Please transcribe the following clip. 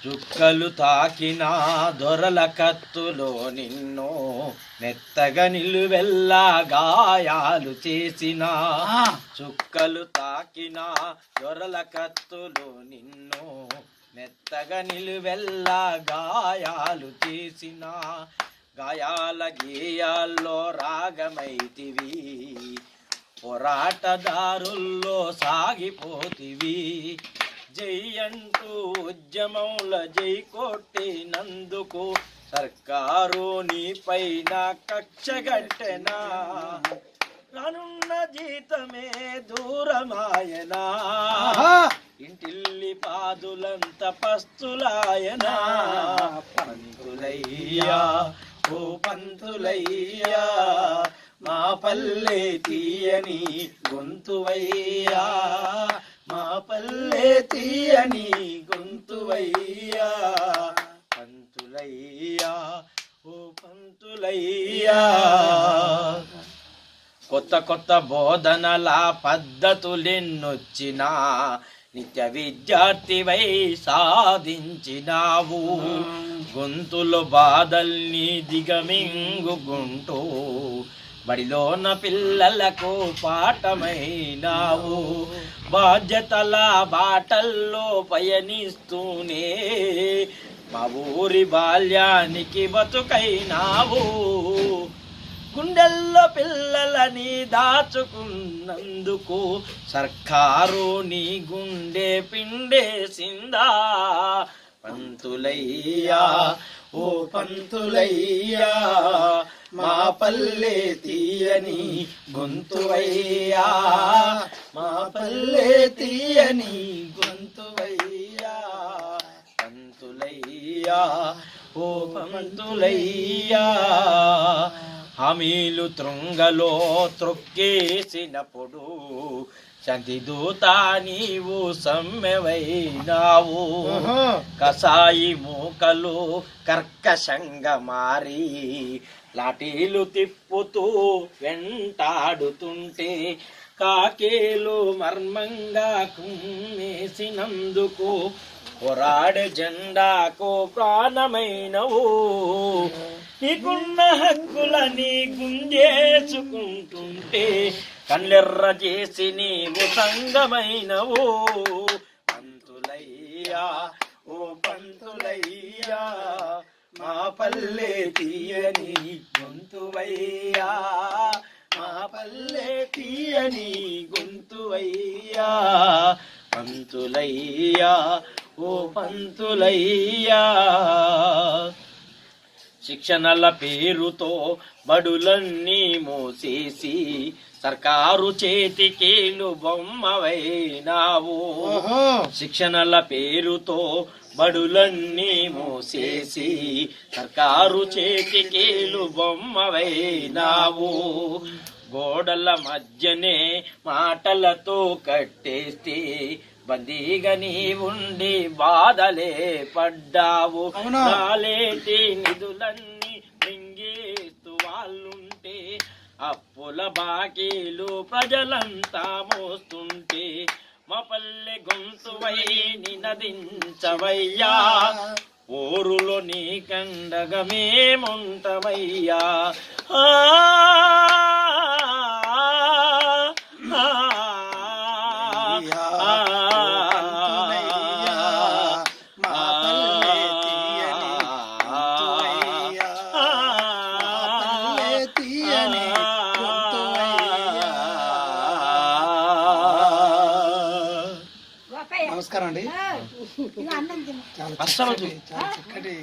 చుక్కలు తాకిన దొరల కత్తులో నిన్ను మెత్తగా నిలువెల్లా గాయాలు చేసిన చుక్కలు తాకిన దొరల కత్తులో నిన్ను మెత్తగా నిలువెల్లా గాయాలు చేసిన గాయాల గేయాల్లో రాగమైతివి పోరాటదారుల్లో సాగిపోతివి జై అంటూ ఉద్యమంల జై కొట్టినందుకు సర్కారు నీపైన కక్షగట్టెనా రానున్న జీతమే దూరమాయనా ఇంటిల్లి పాదులంత పస్తులాయనా పంతులయ్యా ఓ పంతులయ్యా మా పల్లె తీయని గొంతువయ్యా మా పల్లె తీయని గొంతువయ్యా పంతులయ్యా ఓ పంతులయ్యా కొత్త కొత్త బోధనల పద్ధతులెన్నొచ్చినా నిత్య విద్యార్థివై సాధించినావు గొంతులో బాధల్ని దిగమింగుకుంటూ బడిలోన పిల్లలకు పాఠమైనావు బాధ్యతల బాటల్లో పయనిస్తూనే మా ఊరి బాల్యానికి బతుకైనావు గుండెల్లో పిల్లలని దాచుకున్నందుకు సర్కారు నీ గుండె పిండేసిందా పంతులయ్యా ఓ పంతులయ్యా మా పల్లె తీయని గొంతువయ్యా మా పల్లె తీయని గొంతువయ్యా పంతులయ్యా ఓ పంతులయ్యా హామీలు తృంగలో త్రొక్కేసినప్పుడు శాంతిదూత నీవు సమ్మెవైనావు కసాయి మూకలు కర్కశంగా మారి లాఠీలు తిప్పుతూ వెంటాడుతుంటే కాకేలు మర్మంగా కుమ్మేసినందుకు పోరాడే జెండాకు ప్రాణమైనవు నీకున్న హక్కులని గుంజేసుకుంటుంటే కళ్ళెర్ర చేసి నీవు సంగమైనవు పంతులయ్యా ఓ పంతులయ్యా మా పల్లె తీయని గొంతువయ్యా మా పల్లె తీయని గొంతువయ్యా పంతులయ్యా ఓ పంతులయ్యా శిక్షణల పేరుతో బడులన్నీ మోసేసి సర్కారు చేతికేలు బొమ్మవైనావు శిక్షణల పేరుతో బడులన్నీ మోసేసి సర్కారు చేతికేలు బొమ్మవైనావు గోడల మధ్యనే మాటలతో కట్టేస్తే బందీగా నీ ఉండి బాధలే పడ్డావు నాలేటి నిధులన్నీ మింగేస్తూ వాళ్ళుంటే అప్పుల బాకీలు ప్రజలంతా మోస్తుంటే మా పల్లె గొంతువై నినదించవయ్యా ఊరులో నీ కండగా మేముంటమయ్యా నమస్కారం అండి. అస్సలు చక్కటి